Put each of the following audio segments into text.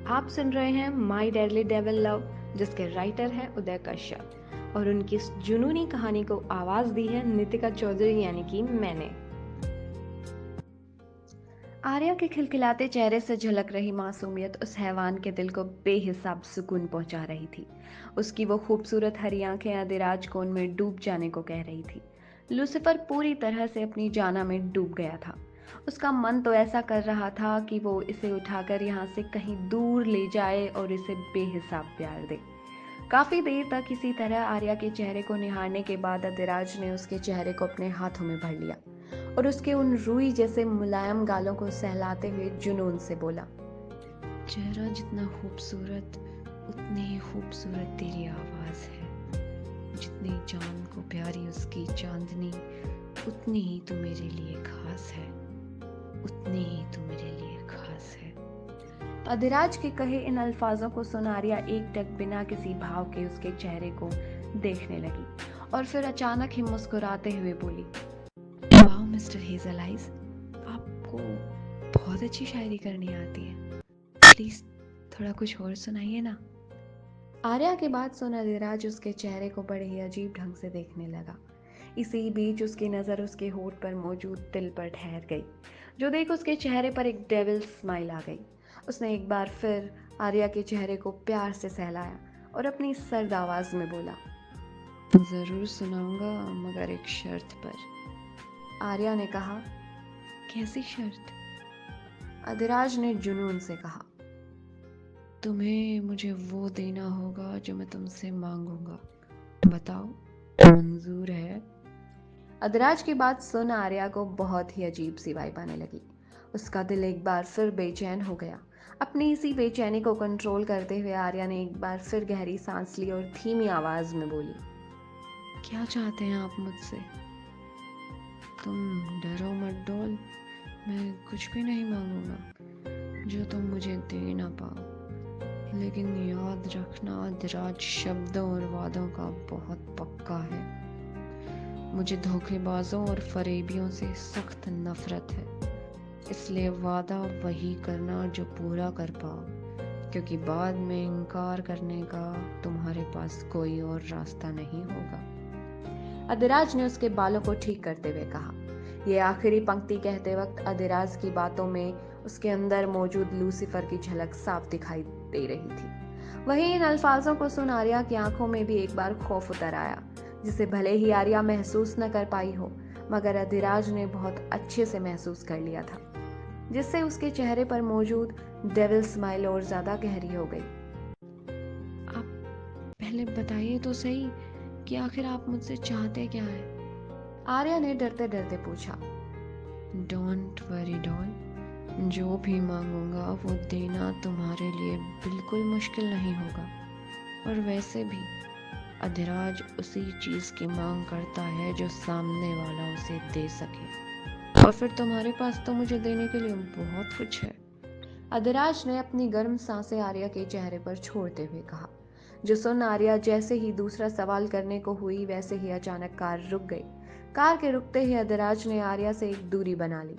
आप सुन रहे हैं माई डेडली डेविल लव, जिसके राइटर हैं उदय कश्यप, और उनकी इस जुनूनी कहानी को आवाज दी है नितिका चौधरी यानी कि मैंने। आर्या के खिलखिलाते चेहरे से झलक रही मासूमियत उस हैवान के दिल को बेहिसाब सुकून पहुंचा रही थी। उसकी वो खूबसूरत हरी आंखें अधिराज को उनमें डूब जाने को कह रही थी। लूसीफर पूरी तरह से अपनी जाना में डूब गया था। उसका मन तो ऐसा कर रहा था कि वो इसे उठाकर यहाँ से कहीं दूर ले जाए और इसे बेहिसाब प्यार दे। काफी देर तक इसी तरह आर्या के चेहरे को निहारने के बाद अधिराज ने उसके चेहरे को अपने हाथों में भर लिया और उसके उन रुई जैसे मुलायम गालों को सहलाते हुए जुनून से बोला, चेहरा जितना खूबसूरत उतनी ही खूबसूरत तेरी आवाज है। जितनी चांद को प्यारी उसकी चांदनी, उतनी ही तू मेरे लिए खास है। उतनी ही तू मेरे लिए खास है। अधिराज के कहे इन अल्फाजों को सुन आर्या एकटक बिना किसी भाव के उसके चेहरे को देखने लगी और फिर अचानक ही मुस्कुराते हुए बोली, वाह मिस्टर हेजल आइज, आपको बहुत अच्छी शायरी करनी आती है। प्लीज थोड़ा कुछ और सुनाइए ना। आर्या की बात सुन अधिराज उसके चेहरे को बड़े ही अजीब ढंग से देखने लगा। इसी बीच उसकी नज़र उसके होठ पर मौजूद तिल पर ठहर गई, जो देख उसके चेहरे पर एक डेविल स्माइल आ गई। उसने एक बार फिर आर्या के चेहरे को प्यार से सहलाया और अपनी सर्द आवाज में बोला, जरूर सुनाऊंगा, मगर एक शर्त पर। आर्या ने कहा, कैसी शर्त? अधिराज ने जुनून से कहा, तुम्हें मुझे वो देना होगा जो मैं तुमसे मांगूंगा। बताओ, मंजूर है? अधिराज की बात सुन आर्या को बहुत ही अजीब सी वाइब आने लगी। उसका दिल एक बार फिर बेचैन हो गया। अपनी इसी बेचैनी को कंट्रोल करते हुए आर्या ने एक बार फिर गहरी सांस ली और धीमी आवाज में बोली, क्या चाहते हैं आप मुझसे? तुम डरो मत डॉल, मैं कुछ भी नहीं मांगूंगा जो तुम मुझे दे ना पाओ। लेकिन याद रखना, अधिराज शब्दों और वादों का बहुत पक्का है। मुझे धोखेबाजों और फरेबियों से सख्त नफरत है, इसलिए वादा वही करना जो पूरा कर पाओ, क्योंकि बाद में इनकार करने का तुम्हारे पास कोई और रास्ता नहीं होगा। अधिराज ने उसके बालों को ठीक करते हुए कहा। यह आखिरी पंक्ति कहते वक्त अधिराज की बातों में उसके अंदर मौजूद लूसीफर की झलक साफ दिखाई दे रही थी। वहीं इन अल्फाजों को सुन आर्या की आंखों में भी एक बार खौफ उतर आया, जिसे भले ही आर्या महसूस न कर पाई हो, मगर अधिराज ने बहुत अच्छे से महसूस कर लिया था, जिससे उसके चेहरे पर मौजूद डेविल स्माइल और ज्यादा गहरी हो गई। आप पहले बताइए तो सही कि आखिर आप मुझसे चाहते क्या है? आर्या ने डरते डरते पूछा। डोंट वरी डॉल, जो भी मांगूंगा वो देना तुम्हारे लिए बिल्कुल मुश्किल नहीं होगा। और वैसे भी अधिराज उसी चीज की मांग करता है जो सामने वाला उसे दे सके, और फिर तुम्हारे पास तो मुझे देने के लिए बहुत कुछ है। अधिराज ने अपनी गर्म सांसें आर्या के चेहरे पर छोड़ते हुए कहा, जो सुन आर्या जैसे ही दूसरा सवाल करने को हुई वैसे ही अचानक कार रुक गई। कार के रुकते ही अधिराज ने आर्या से एक दूरी बना ली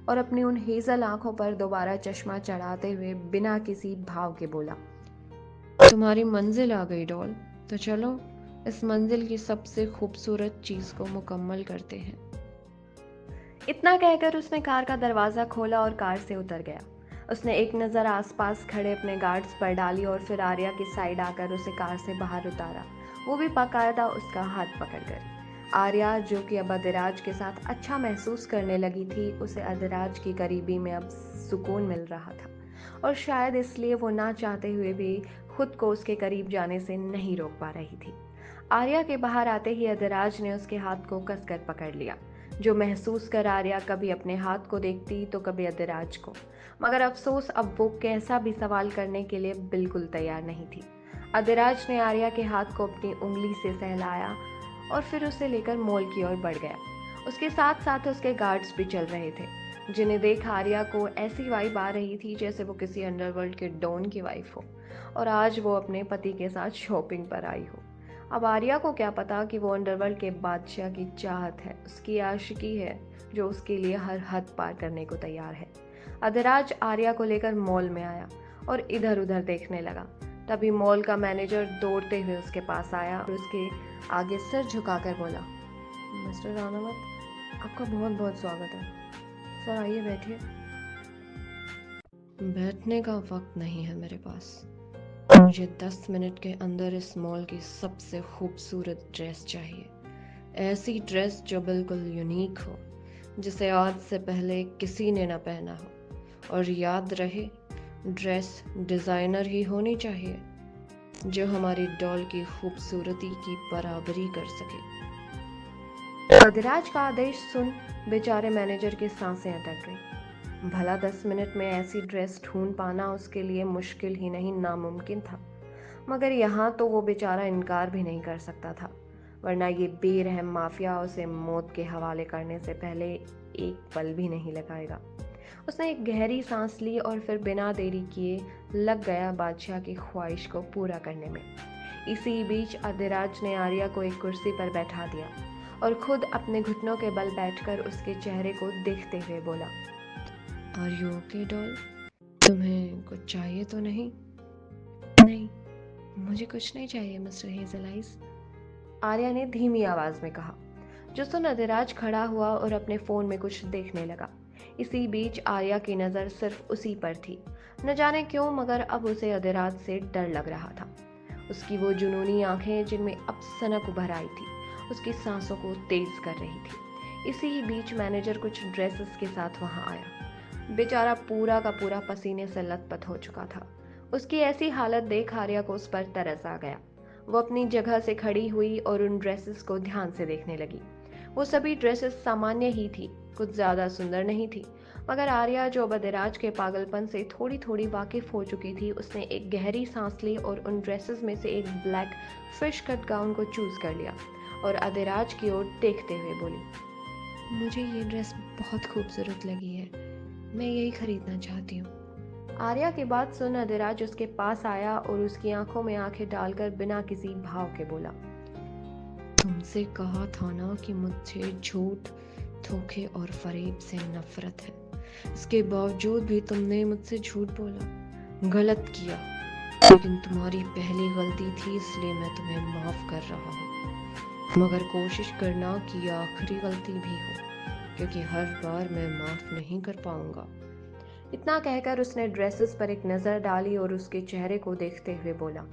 और अपनी उन हेजल आंखों पर दोबारा चश्मा चढ़ाते हुए बिना किसी भाव के बोला, तुम्हारी मंजिल आ गई डॉल, तो चलो इस मंजिल की सबसे खूबसूरत चीज को मुकम्मल करते हैं। इतना कहकर उसने कार का दरवाजा खोला और कार से उतर गया। उसने एक नज़र आसपास खड़े अपने गार्ड्स पर डाली और फिर आर्या की साइड आकर उसे कार से बाहर उतारा, वो भी बाकायदा उसका हाथ पकड़कर। आर्या, जो कि अब अधिराज के साथ अच्छा महसूस करने लगी थी, उसे अधिराज की करीबी में अब सुकून मिल रहा था, और शायद इसलिए वो ना चाहते हुए भी खुद को उसके करीब जाने से नहीं रोक पा रही थी। आर्या के बाहर आते ही अधिराज ने उसके हाथ को कसकर पकड़ लिया, जो महसूस कर आर्या कभी अपने हाथ को देखती तो कभी अधिराज को, मगर अफसोस अब वो कैसा भी सवाल करने के लिए बिल्कुल तैयार नहीं थी। अधिराज ने आर्या के हाथ को अपनी उंगली से सहलाया और फिर उसे लेकर मॉल की ओर बढ़ गया। उसके साथ साथ उसके गार्ड्स भी चल रहे थे, जिन्हें देख आर्या को ऐसी वाइब आ रही थी जैसे वो किसी अंडरवर्ल्ड के डॉन की वाइफ हो और आज वो अपने पति के साथ शॉपिंग पर आई हो। अब आर्या को क्या पता कि वो अंडरवर्ल्ड के बादशाह की चाहत है, उसकी आशिकी है, जो उसके लिए हर हद पार करने को तैयार है। अधिराज आर्या को लेकर मॉल में आया और इधर उधर देखने लगा। तभी मॉल का मैनेजर दौड़ते हुए उसके पास आया और उसके आगे सिर झुकाकर बोला, मिस्टर रानावत, आपका बहुत बहुत स्वागत है। सर आइए बैठिए। बैठने का वक्त नहीं है मेरे पास। मुझे 10 मिनट के अंदर इस मॉल की सबसे खूबसूरत ड्रेस चाहिए। ऐसी ड्रेस जो बिल्कुल यूनिक हो, जिसे आज से पहले किसी ने ना पहना हो। और याद रहे, ड्रेस डिज़ाइनर ही होनी चाहिए, जो हमारी डॉल की खूबसूरती की बराबरी कर सके। अधिराज का आदेश सुन बेचारे मैनेजर की सांसें अटक गई। भला 10 मिनट में ऐसी ड्रेस ढूंढ पाना उसके लिए मुश्किल ही नहीं, नामुमकिन था। मगर यहाँ तो वो बेचारा इनकार भी नहीं कर सकता था, वरना ये बेरहम माफिया उसे मौत के हवाले करने से पहले एक पल भी नहीं लगाएगा। उसने एक गहरी सांस ली और फिर बिना देरी किए लग गया बादशाह की ख्वाहिश को पूरा करने में। इसी बीच अधिराज ने आर्या को एक कुर्सी पर बैठा दिया और खुद अपने घुटनों के बल बैठकर उसके चेहरे को देखते हुए बोला, आर यू ओके डॉल? तुम्हें कुछ चाहिए तो नहीं? नहीं, मुझे कुछ नहीं चाहिए मिस्टर हेजल आइस, आर्या ने धीमी आवाज में कहा। जो सुन अधिराज खड़ा हुआ और अपने फोन में कुछ देखने लगा। इसी बीच आर्या की नजर सिर्फ उसी पर थी। न जाने क्यों, मगर अब उसे अधिराज से डर लग रहा था। उसकी वो जुनूनी आंखें जिनमें अब सनक उभर आई थी, उसकी सांसों को तेज कर रही थी। इसी बीच मैनेजर कुछ ड्रेसेस के साथ वहां आया। बेचारा पूरा का पूरा पसीने से लथपथ हो चुका था। उसकी ऐसी हालत देख आर्या को उस पर तरस आ गया। वो अपनी जगह से खड़ी हुई और उन ड्रेसेस को ध्यान से देखने लगी। वो सभी ड्रेसेस सामान्य ही थी, कुछ ज्यादा सुंदर नहीं थी। मगर आर्या, जो अधिराज के पागलपन से थोड़ी थोड़ी वाकिफ हो चुकी थी, उसने एक गहरी सांस ली और उन ड्रेसेस में से एक ब्लैक फिश कट गाउन को चूज कर लिया और अधिराज की ओर देखते हुए बोली, मुझे ये ड्रेस बहुत खूबसूरत लगी है, मैं यही खरीदना चाहती हूँ। आर्या की बात सुन अधिराज उसके पास आया और उसकी आंखों में आंखें डालकर बिना किसी भाव के बोला, तुमसे कहा था ना कि मुझे झूठ, धोखे और फरेब से नफरत है। इसके बावजूद भी तुमने मुझसे झूठ बोला। गलत किया, लेकिन तुम्हारी पहली गलती थी, इसलिए मैं तुम्हें माफ कर रहा हूँ। मगर कोशिश करना कि आखिरी गलती भी हो, क्योंकि हर बार मैं माफ नहीं कर पाऊंगा। इतना कहकर उसने ड्रेसेस पर एक नजर डाली और उसके चेहरे को देखते हुए बोला,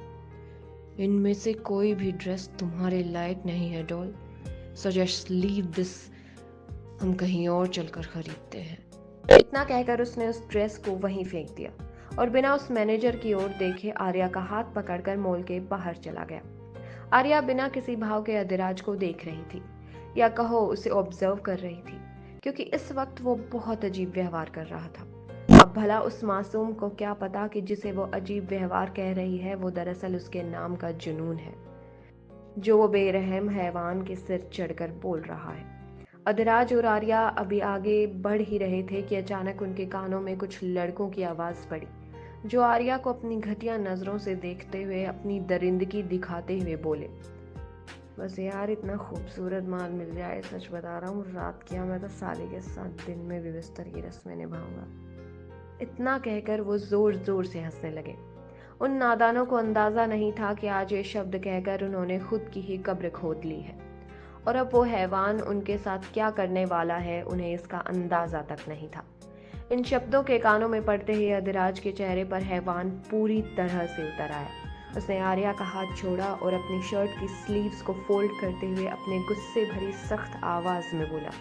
इनमें से कोई भी ड्रेस तुम्हारे लायक नहीं है doll, so just leave this, हम कहीं और चलकर खरीदते हैं। इतना कहकर उसने उस ड्रेस को वहीं फेंक दिया और बिना उस मैनेजर की ओर देखे आर्या का हाथ पकड़कर मॉल के बाहर चला गया। आर्या बिना किसी भाव के अधिराज को देख रही थी, या कहो उसे ऑब्जर्व कर रही थी, क्योंकि इस वक्त वो बहुत अजीब व्यवहार कर रहा था। अब भला उस मासूम को क्या पता कि जिसे वो अजीब व्यवहार कह रही है वो दरअसल उसके नाम का जुनून है, जो वो बेरहम हैवान के सिर चढ़कर बोल रहा है। अधिराज और आर्या अभी आगे बढ़ ही रहे थे कि अचानक उनके कानों में कुछ लड़कों की आवाज पड़ी, जो आर्या को अपनी घटिया नजरों से देखते हुए अपनी दरिंदगी दिखाते हुए बोले, बस यार इतना खूबसूरत माल मिल जाए, सच बता रहा हूँ, रात क्या मैं तो साले के साथ दिन में भी बिस्तर की रस्में निभाऊंगा। इतना कहकर वो जोर जोर से हंसने लगे। उन नादानों को अंदाजा नहीं था कि आज ये शब्द कहकर उन्होंने खुद की ही कब्र खोद ली है, और अब वो हैवान उनके साथ क्या करने वाला है उन्हें इसका अंदाजा तक नहीं था। इन शब्दों के कानों में पड़ते ही अधिराज के चेहरे पर हैवान पूरी तरह से उतर आया। उसने आर्या का हाथ छोड़ा और अपनी शर्ट की स्लीव्स को फोल्ड करते हुए अपने गुस्से भरी सख्त आवाज में बोला,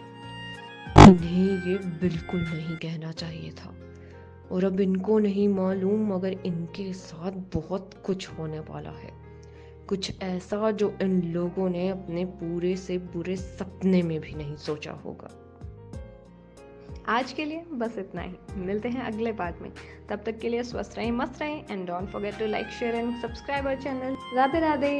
इन्हें ये बिल्कुल नहीं कहना चाहिए था, और अब इनको नहीं मालूम, मगर इनके साथ बहुत कुछ होने वाला है, कुछ ऐसा जो इन लोगों ने अपने पूरे से बुरे सपने में भी नहीं सोचा होगा। आज के लिए बस इतना ही, मिलते हैं अगले पार्ट में। तब तक के लिए स्वस्थ रहें, मस्त रहें, and don't forget to like, share and subscribe our channel. Radhe Radhe.